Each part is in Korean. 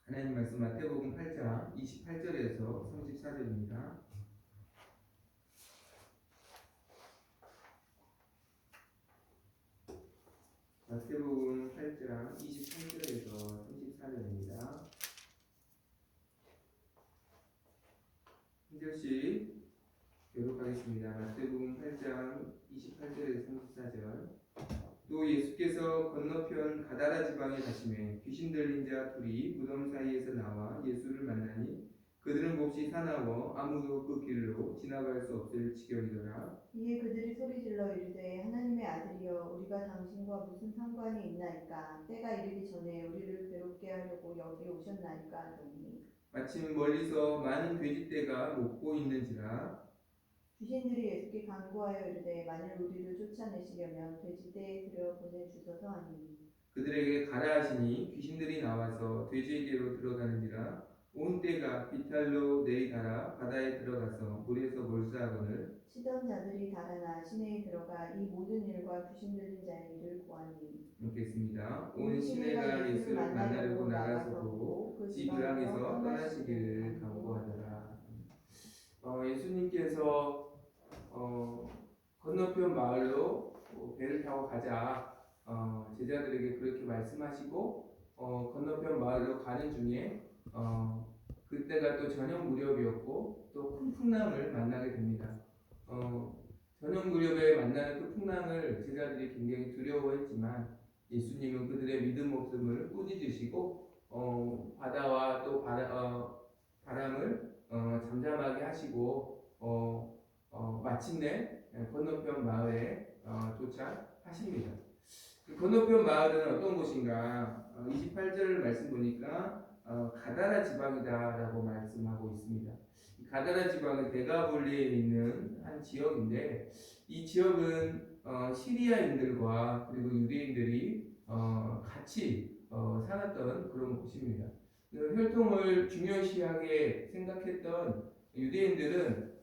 하나님 말씀 마태복음 8장 28절에서 34절입니다. 마태복음 8장 28절에서 34절입니다. 한 절씩 교독하겠습니다. 마태복음 8장 28절에서 34절. 또 예수께서 건너편 가다라 지방에 가시매 귀신 들린 자 둘이 무덤 사이에서 나와 예수를 만나니 그들은 몹시 사나워 아무도 그 길로 지나갈 수 없을 지경이더라. 이에 그들이 소리질러 이르되 하나님의 아들이여 우리가 당신과 무슨 상관이 있나이까 때가 이르기 전에 우리를 괴롭게 하려고 여기 오셨나이까 하더니 마침 멀리서 많은 돼지떼가 먹고 있는지라 귀신들이 예수께 간구하여 이르되 만일 우리를 쫓아내시려면 돼지떼에 들여 보내주소서 하니 그들에게 가라 하시니 귀신들이 나와서 돼지에게로 들어가는지라 온 떼가 비탈로 내리달아 바다에 들어가서 물에서 몰수하거늘 치던 자들이 달아나 시내에 들어가 이 모든 일과 귀신 들린 자의 일을 고하니 읽겠습니다. 온 시내가 예수를 만나려고 나가서도 그 지방에서 떠나시기를 간구하더라. 예수님께서 건너편 마을로 배를 타고 가자 제자들에게 그렇게 말씀하시고 건너편 마을로 가는 중에 그때가 또 저녁 무렵이었고 또 큰 풍랑을 만나게 됩니다. 저녁 무렵에 만나는 그 풍랑을 제자들이 굉장히 두려워했지만 예수님은 그들의 믿음 없음을 꾸짖으시고 바다와 또 바람을 잠잠하게 하시고 마침내 건너편 마을에 도착하십니다. 그 건너편 마을은 어떤 곳인가? 28절 말씀 보니까 가다라 지방이다라고 말씀하고 있습니다. 가다라 지방은 데가볼리에 있는 한 지역인데 이 지역은 시리아인들과 그리고 유대인들이 같이 살았던 그런 곳입니다. 혈통을 중요시하게 생각했던 유대인들은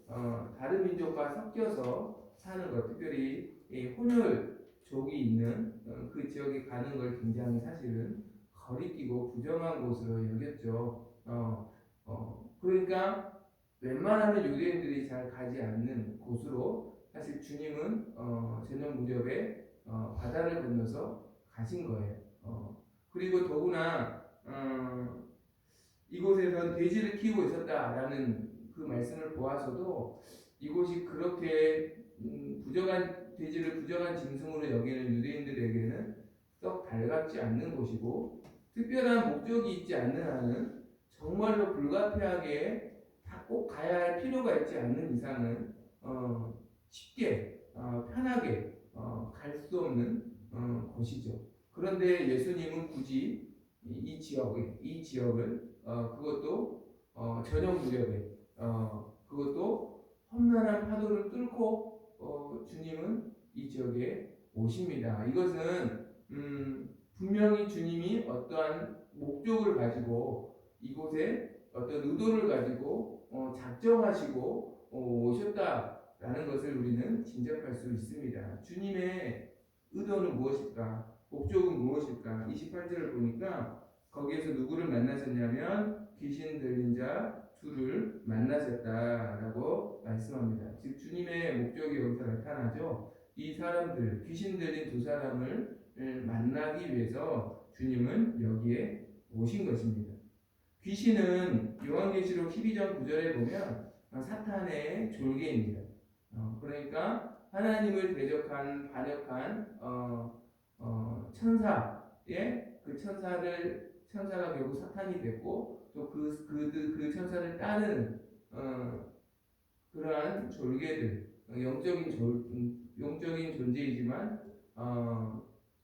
다른 민족과 섞여서 사는 것, 특별히 혼혈족이 있는 그 지역에 가는 걸 굉장히 사실은 거리끼고 부정한 곳으로 여겼죠. 그러니까 웬만하면 유대인들이 잘 가지 않는 곳으로 사실 주님은 저녁 무렵에 바다를 건너서 가신 거예요. 그리고 더구나 이곳에선 돼지를 키우고 있었다라는 그 말씀을 보아서도 이곳이 그렇게 돼지를 부정한 짐승으로 여기는 유대인들에게는 썩 달갑지 않는 곳이고 특별한 목적이 있지 않는 한은 정말로 불가피하게 꼭 가야 할 필요가 있지 않는 이상은 쉽게 편하게 갈 수 없는 곳이죠. 그런데 예수님은 굳이 이 지역을 그것도 저녁 무렵에 그것도 험난한 파도를 뚫고 주님은 이 지역에 오십니다. 이것은 분명히 주님이 어떠한 목적을 가지고 이곳에 어떤 의도를 가지고 작정하시고 오셨다라는 것을 우리는 짐작할 수 있습니다. 주님의 의도는 무엇일까? 목적은 무엇일까? 28절을 보니까 거기에서 누구를 만나셨냐면 귀신 들린 자 둘을 만나셨다라고 말씀합니다. 즉 주님의 목적이 여기서 나타나죠. 이 사람들, 귀신 들린 두 사람을 만나기 위해서 주님은 여기에 오신 것입니다. 귀신은 요한계시록 12장 9절에 보면 사탄의 졸개입니다. 그러니까 하나님을 대적한 반역한 천사의 그 천사가 결국 사탄이 됐고 또 그 천사를 따르는 그러한 졸개들 영적인 존재이지만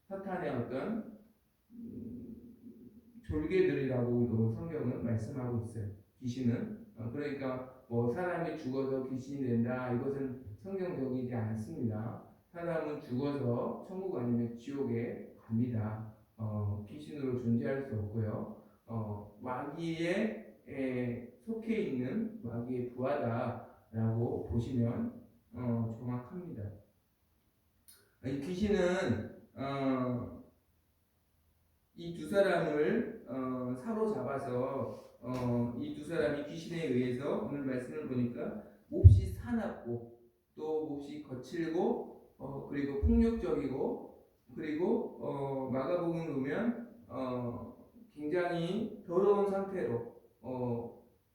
사탄의 어떤 졸개들이라고도 성경은 말씀하고 있어요. 귀신은 그러니까 뭐 사람이 죽어서 귀신이 된다 이것은 성경적이지 않습니다. 사람은 죽어서 천국 아니면 지옥에 갑니다. 귀신으로 존재할 수 없고요. 마귀에 속해 있는 마귀의 부하다라고 보시면 정확합니다. 이 귀신은 이 두 사람을 사로잡아서 이 두 사람이 귀신에 의해서 오늘 말씀을 보니까 몹시 사납고 또 몹시 거칠고 그리고 폭력적이고 그리고 마가복음을 보면 굉장히 더러운 상태로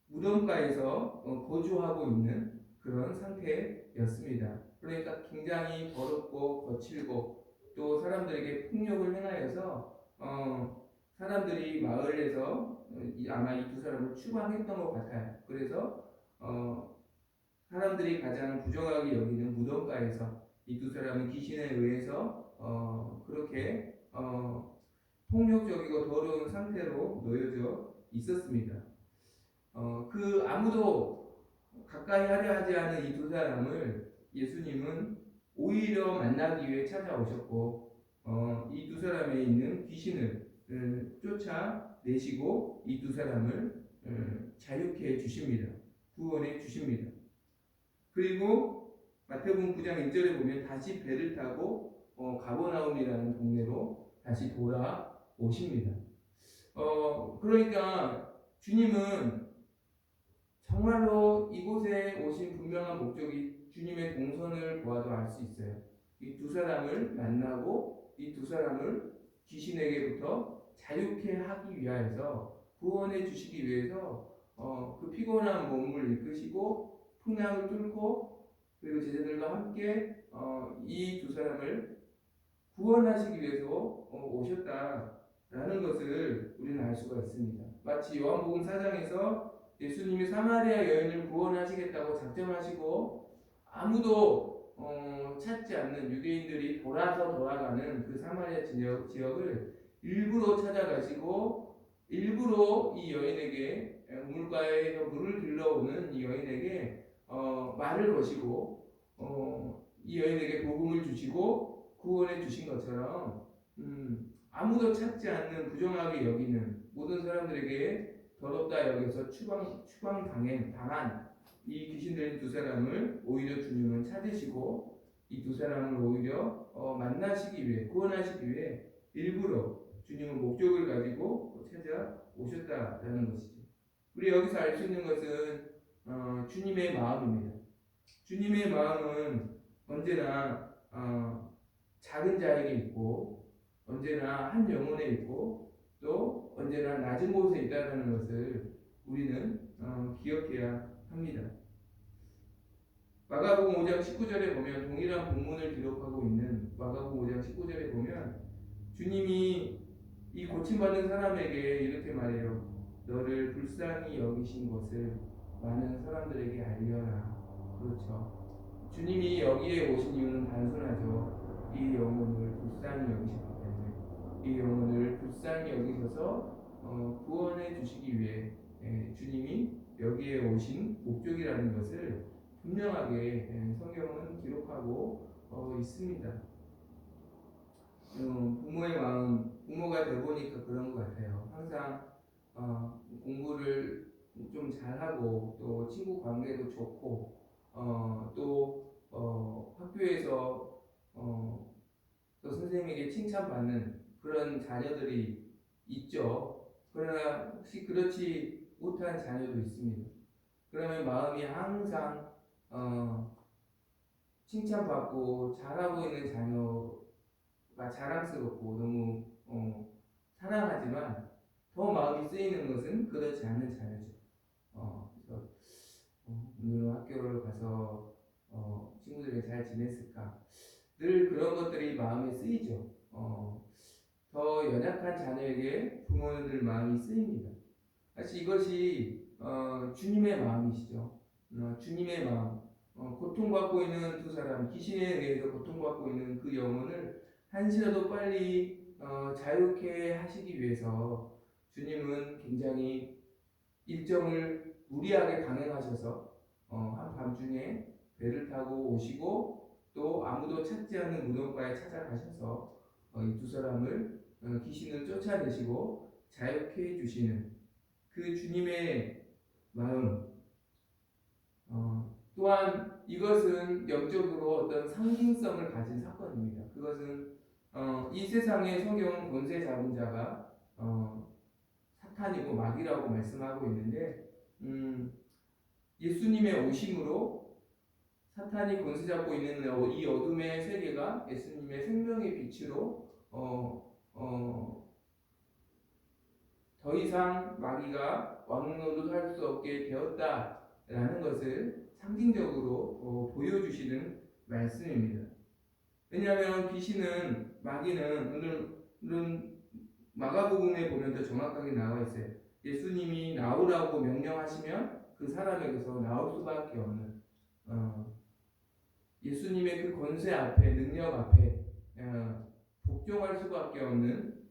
무덤가에서 거주하고 있는 그런 상태였습니다. 그러니까 굉장히 더럽고 거칠고 또 사람들에게 폭력을 행하여서 사람들이 마을에서 아마 이 두 사람을 추방했던 것 같아요. 그래서 사람들이 가장 부정하게 여기는 무덤가에서 이 두 사람은 귀신에 의해서 그렇게 폭력적이고 더러운 상태로 놓여져 있었습니다. 그 아무도 가까이 하려 하지 않은 이 두 사람을 예수님은 오히려 만나기 위해 찾아오셨고 이 두 사람에 있는 귀신을 쫓아내시고 이 두 사람을 자유케 해 주십니다. 구원해 주십니다. 그리고 마태복음 9장 1절에 보면 다시 배를 타고 가버나움이라는 동네로 다시 돌아오십니다. 그러니까 주님은 정말로 이곳에 오신 분명한 목적이 주님의 동선을 보아도 알 수 있어요. 이 두 사람을 만나고 이 두 사람을 귀신에게부터 자유케 하기 위하여서 구원해 주시기 위해서 그 피곤한 몸을 이끄시고 풍랑을 뚫고 그리고 제자들과 함께 이 두 사람을 구원하시기 위해서 오셨다라는 것을 우리는 알 수가 있습니다. 마치 요한복음 4장에서 예수님이 사마리아 여인을 구원하시겠다고 작정하시고 아무도 찾지 않는 유대인들이 돌아가는 그 사마리아 지역을 일부러 찾아가시고 일부러 이 여인에게 우물가에서 물을 들러오는 이 여인에게 말을 거시고 이 여인에게 복음을 주시고 구원해 주신 것처럼 아무도 찾지 않는 부정하게 여기는 모든 사람들에게 더럽다 여겨서 당한 이 귀신 들린 두 사람을 오히려 주님은 찾으시고 이 두 사람을 오히려 만나시기 위해 구원하시기 위해 일부러 주님은 목적을 가지고 찾아오셨다라는 것이죠. 우리 여기서 알 수 있는 것은 주님의 마음입니다. 주님의 마음은 언제나 작은 자에게 있고 언제나 한 영혼에 있고 또 언제나 낮은 곳에 있다는 것을 우리는 기억해야 합니다. 마가복음 5장 19절에 보면 동일한 본문을 기록하고 있는 마가복음 5장 19절에 보면 주님이 이 고침받은 사람에게 이렇게 말해요. 너를 불쌍히 여기신 것을 많은 사람들에게 알려라. 그렇죠. 주님이 여기에 오신 이유는 단순하죠. 이 영혼을 불쌍히 여기셨기 때문에 이 영혼을 불쌍히 여기셔서 구원해 주시기 위해 주님이 여기에 오신 목적이라는 것을 분명하게 성경은 기록하고 있습니다. 부모의 마음, 부모가 되보니까 그런 것 같아요. 항상 공부를 좀 잘하고 또 친구 관계도 좋고 또 학교에서 또 선생님에게 칭찬받는 그런 자녀들이 있죠. 그러나 혹시 그렇지 못한 자녀도 있습니다. 그러면 마음이 항상 칭찬받고 잘하고 있는 자녀가 자랑스럽고 너무 사랑하지만 더 마음이 쓰이는 것은 그렇지 않은 자녀죠. 그래서 오늘 학교를 가서 친구들에게 잘 지냈을까? 늘 그런 것들이 마음에 쓰이죠. 더 연약한 자녀에게 부모는 늘 마음이 쓰입니다. 사실 이것이 주님의 마음이시죠. 주님의 마음. 고통받고 있는 두 사람, 귀신에 의해서 고통받고 있는 그 영혼을 한시라도 빨리 자유케 하시기 위해서 주님은 굉장히 일정을 무리하게 강행하셔서 한밤중에 배를 타고 오시고 또 아무도 찾지 않는 무덤가에 찾아가셔서 이 두 사람을 귀신을 쫓아내시고 자유케 해주시는 그 주님의 마음. 또한 이것은 영적으로 어떤 상징성을 가진 사건입니다. 그것은 이 세상에 성경은 권세 잡은 자가 사탄이고 마귀라고 말씀하고 있는데 예수님의 오심으로 사탄이 권세 잡고 있는 이 어둠의 세계가 예수님의 생명의 빛으로 더 이상 마귀가 왕노릇할 수 없게 되었다라는 것을 상징적으로 보여주시는 말씀입니다. 왜냐하면 귀신은 마귀는 오늘은 마가복음에 보면 더 정확하게 나와 있어요. 예수님이 나오라고 명령하시면 그 사람에게서 나올 수밖에 없는 예수님의 그 권세 앞에 능력 앞에 복종할 수밖에 없는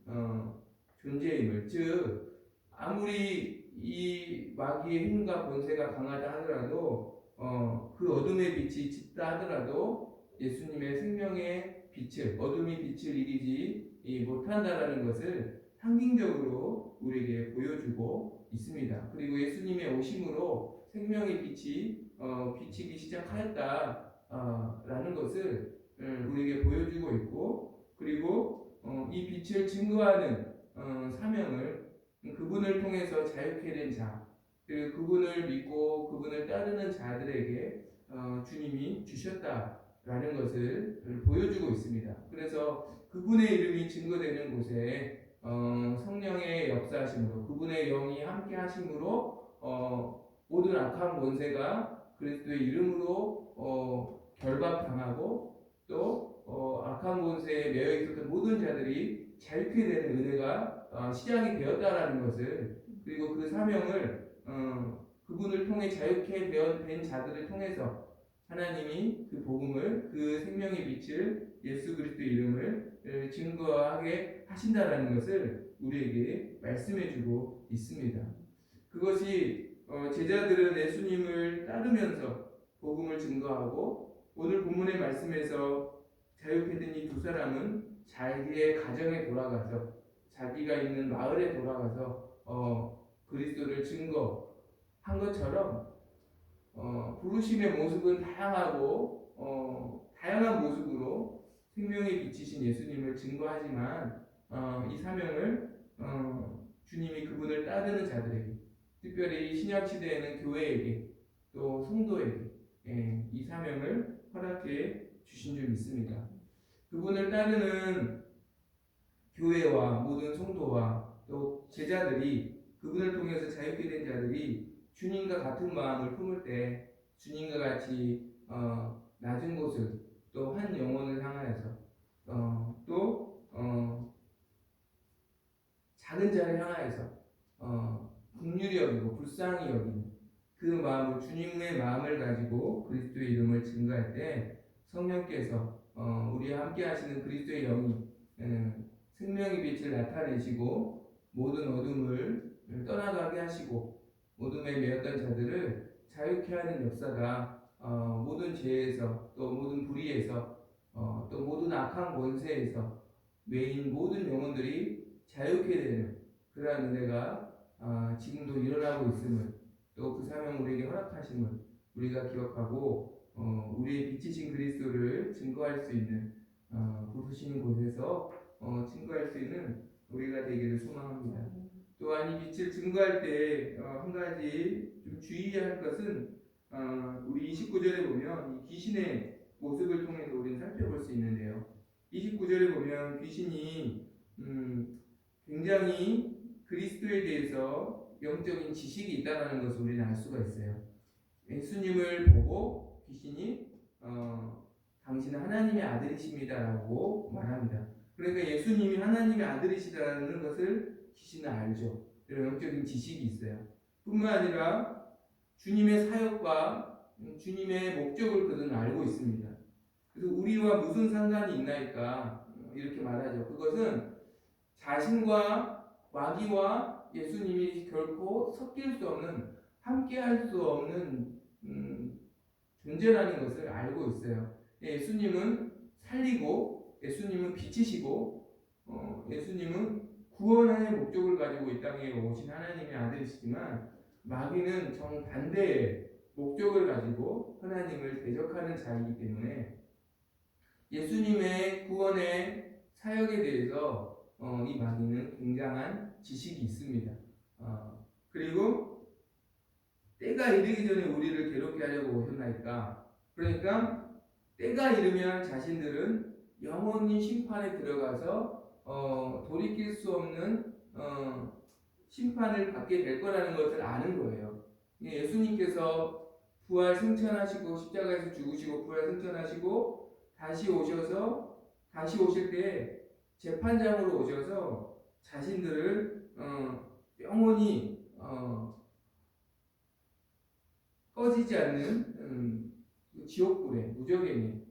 존재임을 즉 아무리 이 마귀의 힘과 권세가 강하다 하더라도 그 어둠의 빛이 짙다 하더라도 예수님의 생명의 빛을 어둠이 빛을 이기지 못한다라는 것을 상징적으로 우리에게 보여주고 있습니다. 그리고 예수님의 오심으로 생명의 빛이 비치기 시작하였다라는 것을 우리에게 보여주고 있고 그리고 이 빛을 증거하는 사명을 그분을 통해서 자유케 된 자, 그분을 믿고 그분을 따르는 자들에게 주님이 주셨다라는 것을 보여주고 있습니다. 그래서 그분의 이름이 증거되는 곳에 성령의 역사하심으로 그분의 영이 함께 하심으로 모든 악한 권세가 그리스도의 이름으로 결박당하고 또 악한 권세에 매여 있었던 모든 자들이 자유케 되는 은혜가 시작이 되었다라는 것을 그리고 그 사명을 그분을 통해 자유케 된 자들을 통해서 하나님이 그 복음을 그 생명의 빛을 예수 그리스도의 이름을 증거하게 하신다라는 것을 우리에게 말씀해주고 있습니다. 그것이 제자들은 예수님을 따르면서 복음을 증거하고 오늘 본문의 말씀에서 자유케 된 이 두 사람은 자기의 가정에 돌아가서 자기가 있는 마을에 돌아가서 그리스도를 증거한 것처럼 부르심의 모습은 다양하고 다양한 모습으로 생명의 빛이신 예수님을 증거하지만 이 사명을 주님이 그분을 따르는 자들에게 특별히 신약 시대에는 교회에게 또 성도에게 이 사명을 허락해 주신 줄 믿습니다. 그분을 따르는 교회와 모든 성도와 또 제자들이 그분을 통해서 자유케 된 자들이 주님과 같은 마음을 품을 때 주님과 같이 낮은 곳을 또 한 영혼을 향하여서 또 작은 자를 향하여서 긍휼히 여기고 불쌍히 여기는 그 마음을 주님의 마음을 가지고 그리스도의 이름을 증거할 때 성령께서 우리와 함께 하시는 그리스도의 영이 생명의 빛을 나타내시고 모든 어둠을 떠나가게 하시고 어둠에 매였던 자들을 자유케 하는 역사가 모든 죄에서 또 모든 불의에서 또 모든 악한 권세에서 매인 모든 영혼들이 자유케 되는 그러한 은혜가 지금도 일어나고 있음을 또 그 사명 우리에게 허락하심을 우리가 기억하고 우리의 빛이신 그리스도를 증거할 수 있는 부르시는 곳에서 증거할 수 있는 우리가 되기를 소망합니다. 또한 이 빛을 증거할 때 한 가지 좀 주의해야 할 것은 우리 29절에 보면 이 귀신의 모습을 통해서 우리는 살펴볼 수 있는데요. 29절에 보면 귀신이 굉장히 그리스도에 대해서 영적인 지식이 있다는 것을 우리는 알 수가 있어요. 예수님을 보고 귀신이 당신은 하나님의 아들이십니다라고 말합니다. 그러니까 예수님이 하나님의 아들이시다는 것을 귀신은 알죠. 이런 영적인 지식이 있어요. 뿐만 아니라 주님의 사역과 주님의 목적을 그들은 알고 있습니다. 그래서 우리와 무슨 상관이 있나이까 이렇게 말하죠. 그것은 자신과 마귀와 예수님이 결코 섞일 수 없는 함께할 수 없는 존재라는 것을 알고 있어요. 예수님은 살리고 예수님은 빛이시고 예수님은 구원의 목적을 가지고 이 땅에 오신 하나님의 아들이시지만 마귀는 정반대의 목적을 가지고 하나님을 대적하는 자이기 때문에 예수님의 구원의 사역에 대해서 이 마귀는 굉장한 지식이 있습니다. 그리고 때가 이르기 전에 우리를 괴롭게 하려고 오셨나이까. 그러니까 때가 이르면 자신들은 영원히 심판에 들어가서 돌이킬 수 없는 심판을 받게 될 거라는 것을 아는 거예요. 예수님께서 부활 승천하시고 십자가에서 죽으시고 부활 승천하시고 다시 오실 때 재판장으로 오셔서 자신들을 영원히 꺼지지 않는 지옥불에 무적행에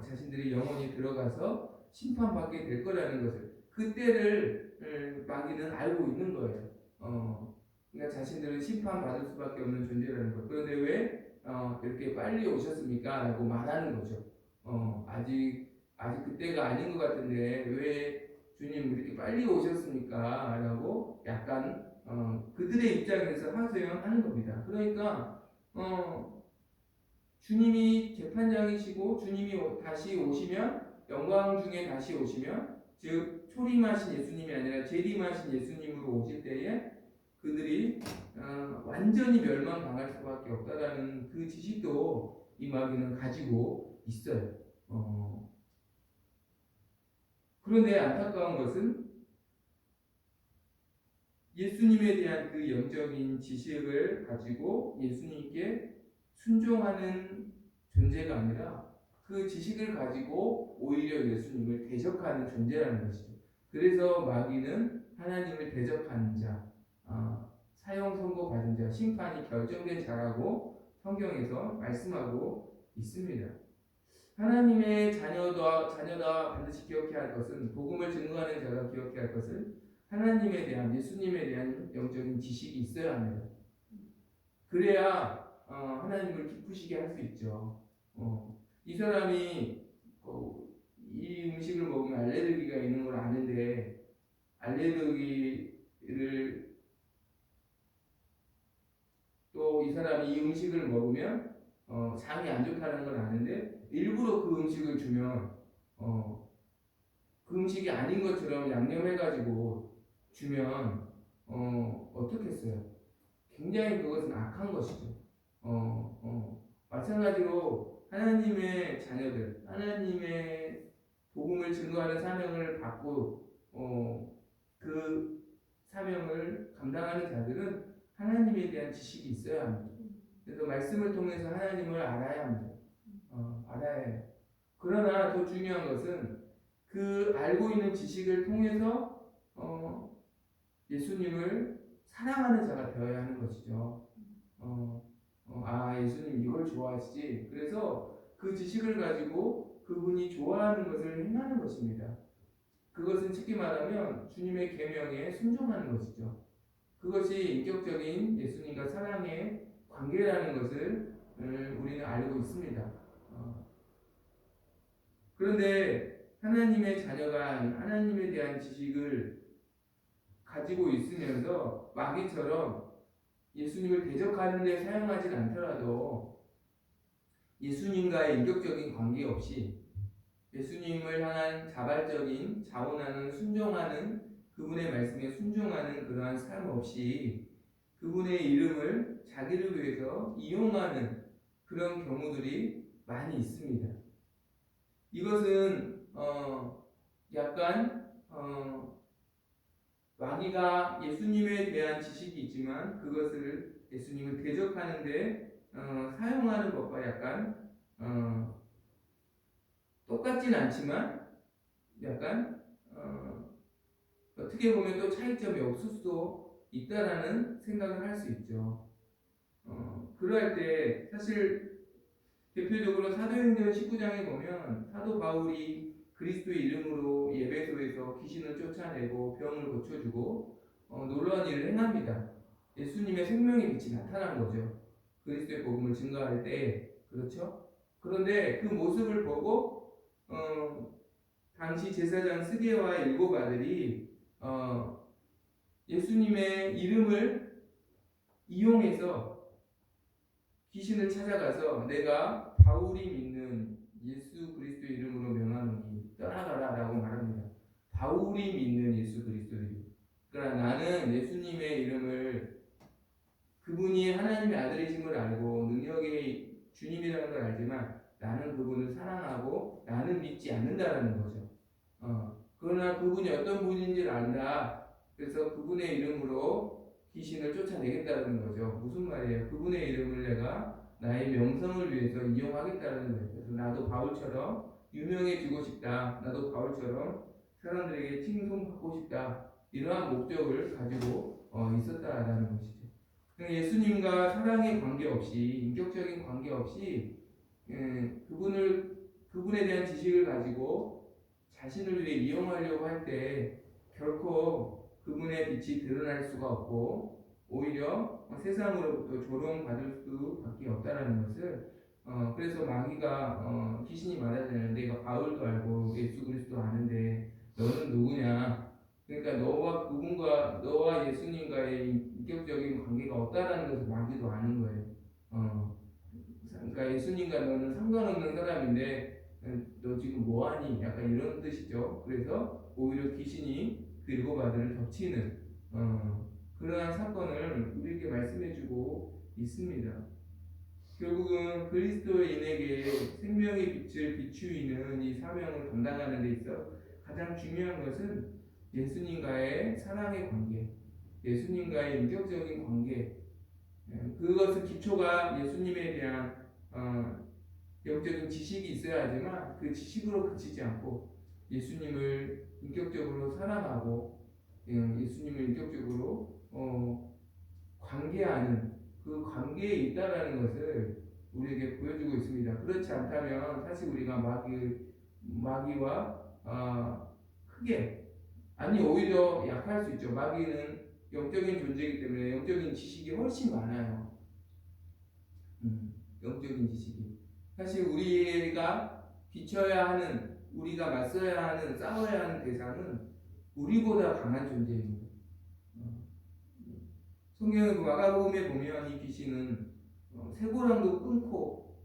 자신들이 영원히 들어가서 심판받게 될 거라는 것을 그때를 마귀는 알고 있는 거예요. 그러니까 자신들은 심판받을 수밖에 없는 존재라는 것. 그런데 왜 이렇게 빨리 오셨습니까? 라고 말하는 거죠. 아직 그때가 아닌 것 같은데 왜 주님 이렇게 빨리 오셨습니까? 라고 약간 그들의 입장에서 하소연하는 겁니다. 그러니까 주님이 재판장이시고 주님이 다시 오시면 영광 중에 다시 오시면 즉 초림하신 예수님이 아니라 재림하신 예수님으로 오실 때에 그들이 완전히 멸망당할 수밖에 없다라는 그 지식도 이 마귀는 가지고 있어요. 그런데 안타까운 것은 예수님에 대한 그 영적인 지식을 가지고 예수님께 순종하는 존재가 아니라 그 지식을 가지고 오히려 예수님을 대적하는 존재라는 것이죠. 그래서 마귀는 하나님을 대적하는 자, 사형 선고 받은 자, 심판이 결정된 자라고 성경에서 말씀하고 있습니다. 하나님의 자녀다 반드시 기억해야 할 것은 복음을 증거하는 자가 기억해야 할 것은 하나님에 대한 예수님에 대한 영적인 지식이 있어야 합니다. 그래야 하나님을 기쁘시게 할 수 있죠. 이 사람이 이 음식을 먹으면 알레르기가 있는 걸 아는데 알레르기를 또 이 사람이 이 음식을 먹으면 장이 안 좋다는 걸 아는데 일부러 그 음식을 주면 그 음식이 아닌 것처럼 양념해가지고 주면 어떻겠어요? 굉장히 그것은 악한 것이죠. 마찬가지로 하나님의 자녀들, 하나님의 복음을 증거하는 사명을 받고 그 사명을 감당하는 자들은 하나님에 대한 지식이 있어야 합니다. 그래서 말씀을 통해서 하나님을 알아야 합니다. 알아야 해요. 그러나 더 중요한 것은 그 알고 있는 지식을 통해서 예수님을 사랑하는 자가 되어야 하는 것이죠. 예수님 이걸 좋아하시지. 그래서 그 지식을 가지고 그분이 좋아하는 것을 행하는 것입니다. 그것은 쉽게 말하면 주님의 계명에 순종하는 것이죠. 그것이 인격적인 예수님과 사랑의 관계라는 것을 우리는 알고 있습니다. 그런데 하나님의 자녀가 하나님에 대한 지식을 가지고 있으면서 마귀처럼 예수님을 대적하는 데 사용하지 않더라도 예수님과의 인격적인 관계 없이 예수님을 향한 자발적인 자원하는 순종하는 그분의 말씀에 순종하는 그러한 삶 없이 그분의 이름을 자기를 위해서 이용하는 그런 경우들이 많이 있습니다. 이것은 약간 마귀가 예수님에 대한 지식이 있지만 그것을 예수님을 대적하는데 사용하는 것과 약간 똑같진 않지만 약간 어떻게 보면 또 차이점이 없을 수도 있다라는 생각을 할 수 있죠. 그럴 때 사실 대표적으로 사도행전 19장에 보면 사도 바울이 그리스도의 이름으로 예배소에서 귀신을 쫓아내고 병을 고쳐주고 놀라운 일을 행합니다. 예수님의 생명의 빛이 나타난 거죠. 그리스도의 복음을 증거할 때 그렇죠. 그런데 그 모습을 보고 당시 제사장 스게와 일곱 아들이 예수님의 이름을 이용해서 귀신을 찾아가서 내가 바울이 믿는 예수 그리스도의 이름으로 명하노니 떠나가라 라고 말합니다. 바울이 믿는 예수 그리스도의 이름. 그러나 나는 예수님의 이름을 그분이 하나님의 아들이심을 알고 능력의 주님이라는 걸 알지만 나는 그분을 사랑하고 나는 믿지 않는다라는 거죠. 그러나 그분이 어떤 분인지를 안다. 그래서 그분의 이름으로 귀신을 쫓아내겠다는 거죠. 무슨 말이에요? 그분의 이름을 내가 나의 명성을 위해서 이용하겠다는 거예요. 그래서 나도 바울처럼 유명해지고 싶다. 나도 바울처럼 사람들에게 칭송받고 싶다. 이러한 목적을 가지고 있었다라는 것이죠. 예수님과 사랑의 관계없이 인격적인 관계없이 그분에 대한 지식을 가지고 자신을 위해 이용하려고 할 때 결코 그분의 빛이 드러날 수가 없고 오히려 세상으로부터 조롱받을 수밖에 없다라는 것을 그래서 마귀가 귀신이 말하자면 내가 바울도 알고 예수 그리스도 아는데 너는 누구냐? 그러니까 너와 예수님과의 인격적인 관계가 없다라는 것을 마귀도 아는 거예요. 그러니까 예수님과 너는 상관없는 사람인데 너 지금 뭐하니? 약간 이런 뜻이죠. 그래서 오히려 귀신이 그 일곱 아들을 덮치는 그러한 사건을 우리에게 말씀해주고 있습니다. 결국은 그리스도인에게 생명의 빛을 비추이는 이 사명을 감당하는 데 있어 가장 중요한 것은 예수님과의 사랑의 관계, 예수님과의 인격적인 관계, 그것은 기초가 예수님에 대한 영적인 지식이 있어야 하지만 그 지식으로 그치지 않고 예수님을 인격적으로 사랑하고 예수님을 인격적으로 관계하는 그 관계에 있다라는 것을 우리에게 보여주고 있습니다. 그렇지 않다면 사실 우리가 마귀와 크게 아니 오히려 약할 수 있죠. 마귀는 영적인 존재이기 때문에 영적인 지식이 훨씬 많아요. 영적인 지식이 사실 우리가 비춰야 하는 우리가 맞서야 하는 싸워야 하는 대상은 우리보다 강한 존재입니다. 성경의 마가복음에 보면 이 귀신은 쇠고랑도 끊고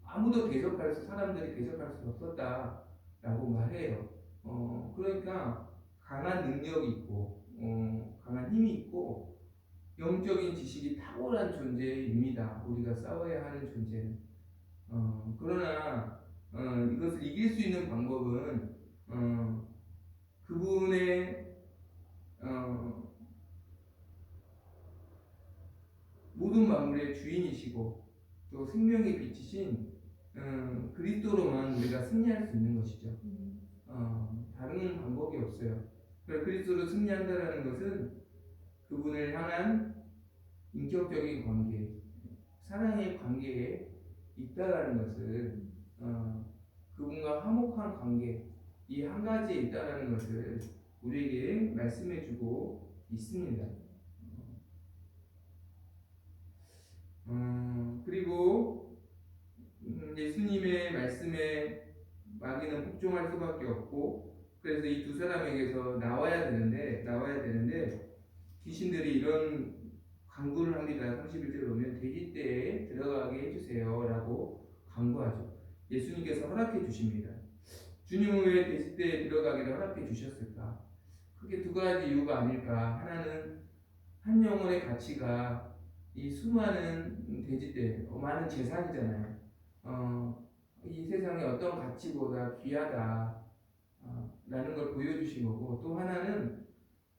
아무도 사람들이 대적할 수 없었다라고 말해요. 그러니까 강한 능력이 있고 강한 힘이 있고 영적인 지식이 탁월한 존재입니다. 우리가 싸워야 하는 존재는. 그러나 이것을 이길 수 있는 방법은 그분의 모든 만물의 주인이시고 또 생명의 빛이신 그리스도로만 우리가 승리할 수 있는 것이죠. 다른 방법이 없어요. 그리스도로 승리한다는 것은 그분을 향한 인격적인 관계, 사랑의 관계에 있다라는 것을 그분과 화목한 관계 이 한 가지에 있다라는 것을 우리에게 말씀해주고 있습니다. 그리고 예수님의 말씀에 마귀는 복종할 수밖에 없고 그래서 이 두 사람에게서 나와야 되는데 귀신들이 이런 강구를 합니다. 31절에 보면 돼지떼에 들어가게 해주세요 라고 강구하죠. 예수님께서 허락해 주십니다. 주님은 왜 돼지떼에 들어가기를 허락해 주셨을까? 크게 두 가지 이유가 아닐까. 하나는 한 영혼의 가치가 이 수많은 돼지떼, 많은 재산이잖아요. 이 세상의 어떤 가치보다 귀하다 라는 걸 보여주신 거고 또 하나는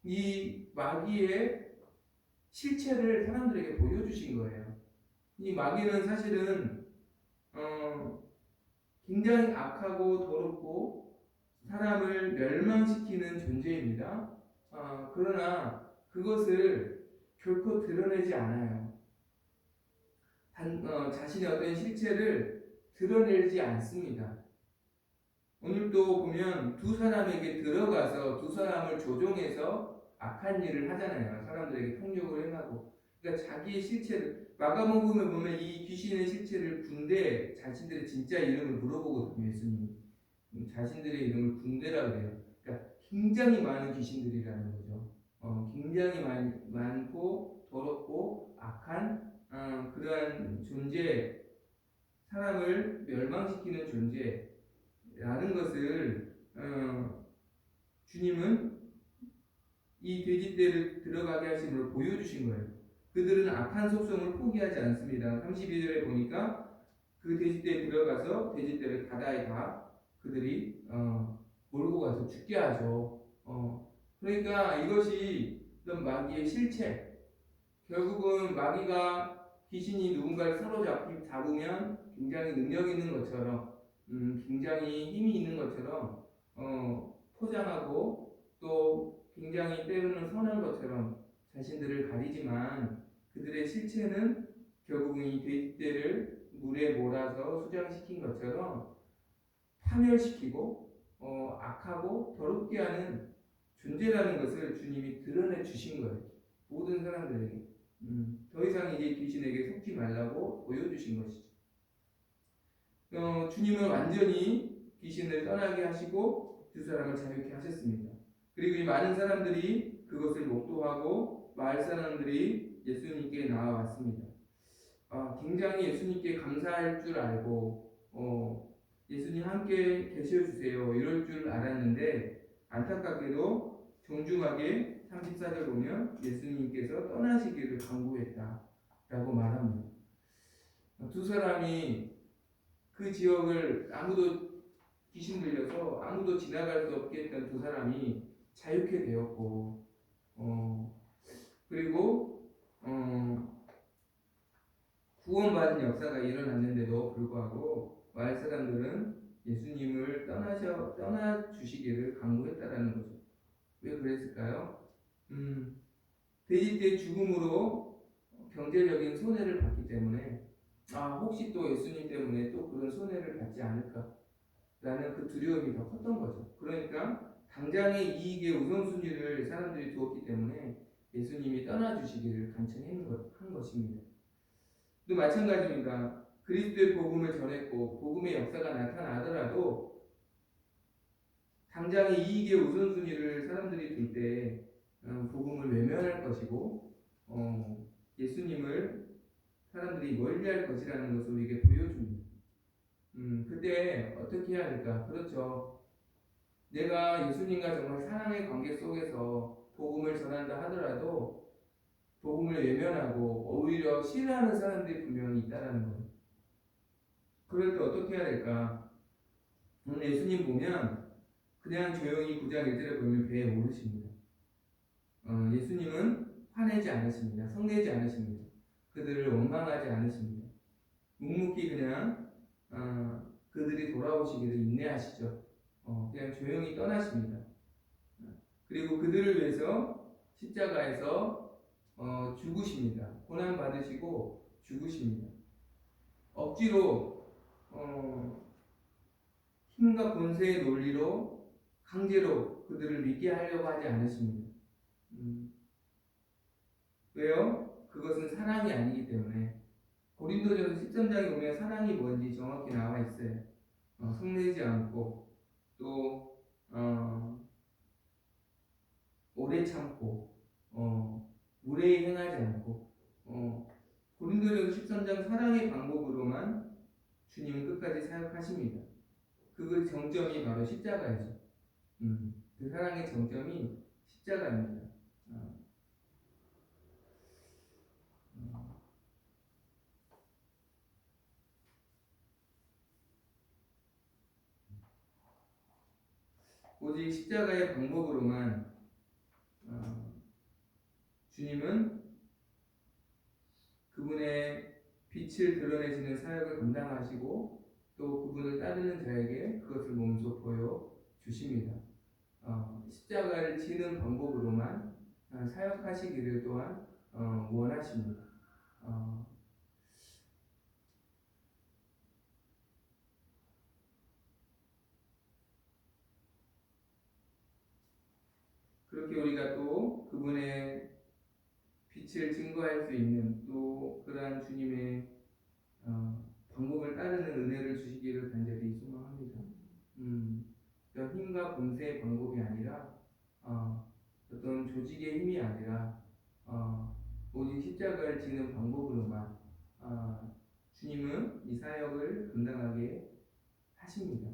이 마귀의 실체를 사람들에게 보여주신 거예요. 이 마귀는 사실은 굉장히 악하고 더럽고 사람을 멸망시키는 존재입니다. 그러나 그것을 결코 드러내지 않아요. 자신의 어떤 실체를 드러내지 않습니다. 오늘도 보면 두 사람에게 들어가서 두 사람을 조종해서 악한 일을 하잖아요. 사람들에게 폭력을 행하고. 그러니까 자기의 실체를 마가복음에 보면 이 귀신의 실체를 군대 자신들의 진짜 이름을 물어보거든요. 예수님 자신들의 이름을 군대라고 해요. 그러니까 굉장히 많은 귀신들이라는 거죠. 굉장히 많고 더럽고 악한 그러한 존재, 사람을 멸망시키는 존재라는 것을 주님은 이 돼지떼를 들어가게 하심으로 보여주신 거예요. 그들은 악한 속성을 포기하지 않습니다. 32절에 보니까 그 돼지떼에 들어가서 돼지떼를 바다에 다 그들이 몰고 가서 죽게 하죠. 그러니까 이것이 어떤 마귀의 실체. 결국은 마귀가 귀신이 누군가를 잡으면 굉장히 능력 있는 것처럼, 굉장히 힘이 있는 것처럼 포장하고 또 굉장히 때로는 선한 것처럼 자신들을 가리지만 그들의 실체는 결국은 이 돼지떼를 물에 몰아서 수장시킨 것처럼 파멸시키고 악하고 더럽게 하는 존재라는 것을 주님이 드러내 주신 거예요. 모든 사람들에게. 더 이상 이제 귀신에게 속지 말라고 보여주신 것이죠. 주님은 완전히 귀신을 떠나게 하시고 두 사람을 자유케 하셨습니다. 그리고 이 많은 사람들이 그것을 목도하고 마을 사람들이 예수님께 나와왔습니다. 굉장히 예수님께 감사할 줄 알고 예수님 함께 계셔주세요 이럴 줄 알았는데 안타깝게도 정중하게 34절 보면 예수님께서 떠나시기를 간구했다라고 말합니다. 두 사람이 그 지역을 아무도 귀신 들려서 아무도 지나갈 수 없게 했던 두 사람이 자유케 되었고 그리고 구원받은 역사가 일어났는데도 불구하고 마을 사람들은 예수님을 떠나 주시기를 간구했다라는 거죠. 왜 그랬을까요? 돼지떼 죽음으로 경제적인 손해를 봤기 때문에 혹시 또 예수님 때문에 또 그런 손해를 받지 않을까라는 그 두려움이 더 컸던 거죠. 그러니까 당장의 이익의 우선순위를 사람들이 두었기 때문에 예수님이 떠나주시기를 간청한 것입니다. 또 마찬가지입니다. 그리스도의 복음을 전했고 복음의 역사가 나타나더라도 당장의 이익의 우선순위를 사람들이 둘 때 복음을 외면할 것이고 예수님을 사람들이 멀리할 것이라는 것을 우리에게 보여줍니다. 그때 어떻게 해야 할까? 그렇죠. 내가 예수님과 정말 사랑의 관계 속에서 복음을 전한다 하더라도 복음을 외면하고 오히려 싫어하는 사람들이 분명히 있다는 거예요. 그럴 때 어떻게 해야 될까? 오늘 예수님 보면 그냥 조용히 9장 1절에 보면 배에 오르십니다. 예수님은 화내지 않으십니다. 성내지 않으십니다. 그들을 원망하지 않으십니다. 묵묵히 그냥 그들이 돌아오시기를 인내하시죠. 그냥 조용히 떠나십니다. 그리고 그들을 위해서 십자가에서 죽으십니다. 고난 받으시고 죽으십니다. 억지로 힘과 권세의 논리로 강제로 그들을 믿게 하려고 하지 않으십니다. 왜요? 그것은 사랑이 아니기 때문에. 고린도전서 13장에 보면 사랑이 뭔지 정확히 나와 있어요. 성내지 않고 또 오래 참고 무례히 행하지 않고 고린도전서 13장 사랑의 방법으로만 주님은 끝까지 사역하십니다. 그 정점이 바로 십자가이죠. 그 사랑의 정점이 십자가입니다. 오직 십자가의 방법으로만 주님은 그분의 빛을 드러내시는 사역을 감당하시고 또 그분을 따르는 자에게 그것을 몸소 보여 주십니다. 십자가를 지는 방법으로만 사역하시기를 또한 원하십니다. 그렇게 우리가 또 그분의 빛을 증거할 수 있는 또 그러한 주님의 방법을 따르는 은혜를 주시기를 간절히 소망합니다. 힘과 권세의 방법이 아니라 어떤 조직의 힘이 아니라 오직 십자가를 지는 방법으로만 주님은 이 사역을 감당하게 하십니다.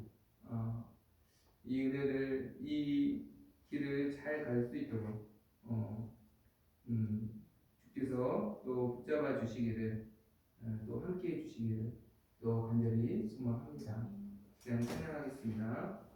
이 은혜를 이 길을 잘 갈 수 있도록 주께서 또 붙잡아 주시기를 또 함께 해 주시기를 또 간절히 소망합니다. 그냥 찬양하겠습니다.